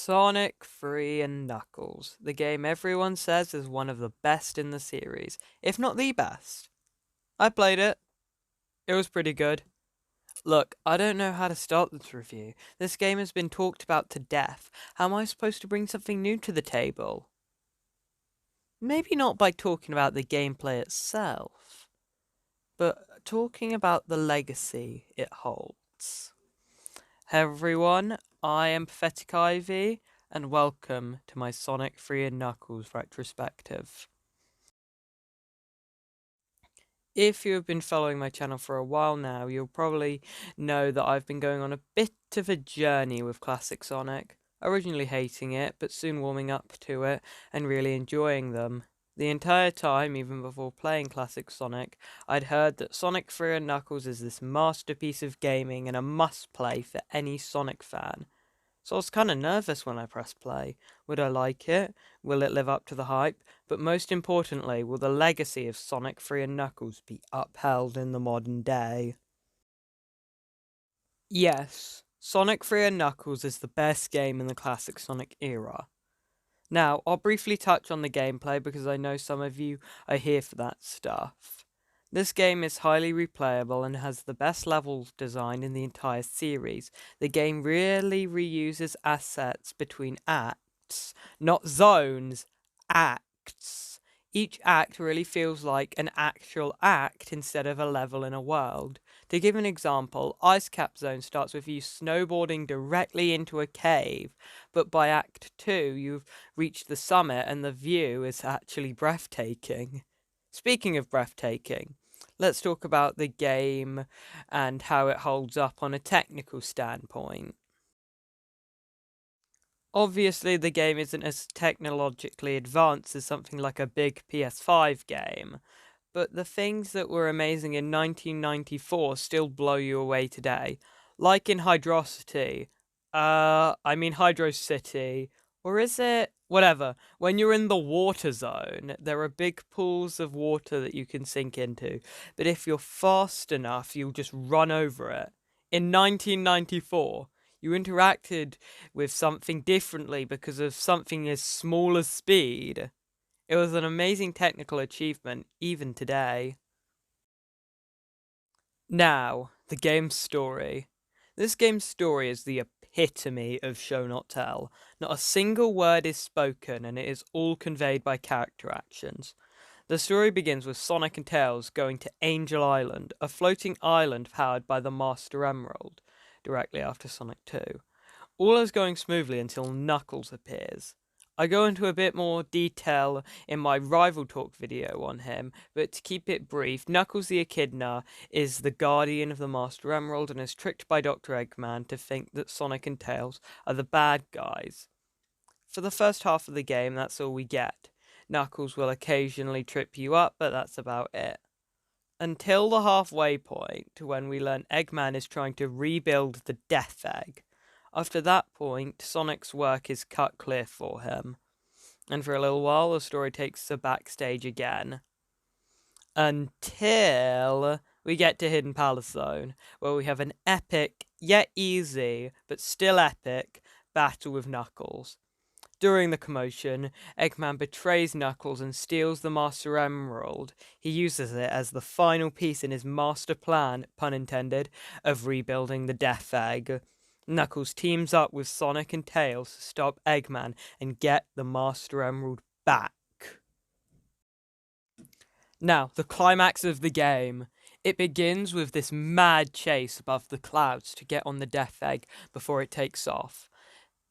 Sonic 3 and Knuckles, the game everyone says is one of the best in the series, if not the best. I played it. It was pretty good. Look, I don't know how to start this review. This game has been talked about to death. How am I supposed to bring something new to the table? Maybe not by talking about the gameplay itself, but talking about the legacy it holds. Hey everyone, I am Pathetic Ivy, and welcome to my Sonic 3 and Knuckles retrospective. If you have been following my channel for a while now, you'll probably know that I've been going on a bit of a journey with Classic Sonic, originally hating it, but soon warming up to it and really enjoying them. The entire time, even before playing Classic Sonic, I'd heard that Sonic 3 and Knuckles is this masterpiece of gaming and a must-play for any Sonic fan. So I was kind of nervous when I pressed play. Would I like it? Will it live up to the hype? But most importantly, will the legacy of Sonic 3 and Knuckles be upheld in the modern day? Yes, Sonic 3 and Knuckles is the best game in the classic Sonic era. Now, I'll briefly touch on the gameplay because I know some of you are here for that stuff. This game is highly replayable and has the best level design in the entire series. The game really reuses assets between acts, not zones, acts. Each act really feels like an actual act instead of a level in a world. To give an example, Ice Cap Zone starts with you snowboarding directly into a cave, but by Act 2 you've reached the summit and the view is actually breathtaking. Speaking of breathtaking, let's talk about the game and how it holds up on a technical standpoint. Obviously, the game isn't as technologically advanced as something like a big PS5 game, but the things that were amazing in 1994 still blow you away today. Like in Hydrocity, Hydro City, or is it? Whatever. When you're in the water zone, there are big pools of water that you can sink into, but if you're fast enough, you'll just run over it. In 1994, you interacted with something differently because of something as small as speed. It was an amazing technical achievement, even today. Now, the game's story. This game's story is the epitome of show not tell. Not a single word is spoken, and it is all conveyed by character actions. The story begins with Sonic and Tails going to Angel Island, a floating island powered by the Master Emerald, directly after Sonic 2. All is going smoothly until Knuckles appears. I go into a bit more detail in my Rival Talk video on him, but to keep it brief, Knuckles the Echidna is the guardian of the Master Emerald and is tricked by Dr. Eggman to think that Sonic and Tails are the bad guys. For the first half of the game, that's all we get. Knuckles will occasionally trip you up, but that's about it. Until the halfway point, when we learn Eggman is trying to rebuild the Death Egg. After that point, Sonic's work is cut clear for him. And for a little while, the story takes us backstage again. Until we get to Hidden Palace Zone, where we have an epic, yet easy, but still epic, battle with Knuckles. During the commotion, Eggman betrays Knuckles and steals the Master Emerald. He uses it as the final piece in his master plan, pun intended, of rebuilding the Death Egg. Knuckles teams up with Sonic and Tails to stop Eggman and get the Master Emerald back. Now, the climax of the game. It begins with this mad chase above the clouds to get on the Death Egg before it takes off.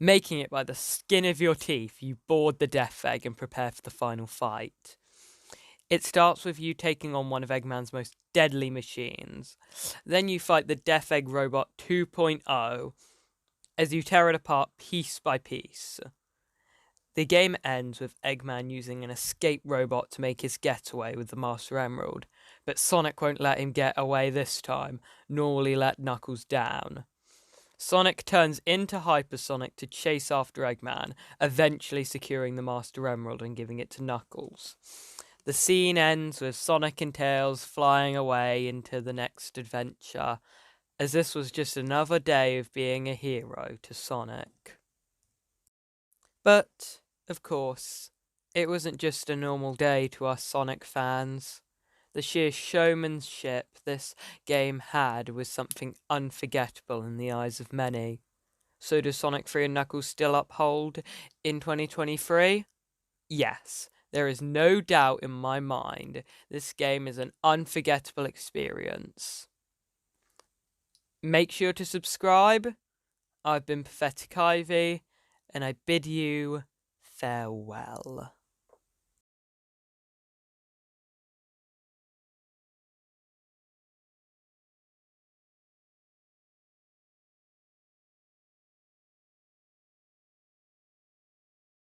Making it by the skin of your teeth, you board the Death Egg and prepare for the final fight. It starts with you taking on one of Eggman's most deadly machines. Then you fight the Death Egg Robot 2.0 as you tear it apart piece by piece. The game ends with Eggman using an escape robot to make his getaway with the Master Emerald, but Sonic won't let him get away this time, nor will he let Knuckles down. Sonic turns into Hypersonic to chase after Eggman, eventually securing the Master Emerald and giving it to Knuckles. The scene ends with Sonic and Tails flying away into the next adventure, as this was just another day of being a hero to Sonic. But, of course, it wasn't just a normal day to us Sonic fans. The sheer showmanship this game had was something unforgettable in the eyes of many. So does Sonic 3 and Knuckles still uphold in 2023? Yes, there is no doubt in my mind this game is an unforgettable experience. Make sure to subscribe. I've been Pathetic Ivy, and I bid you farewell.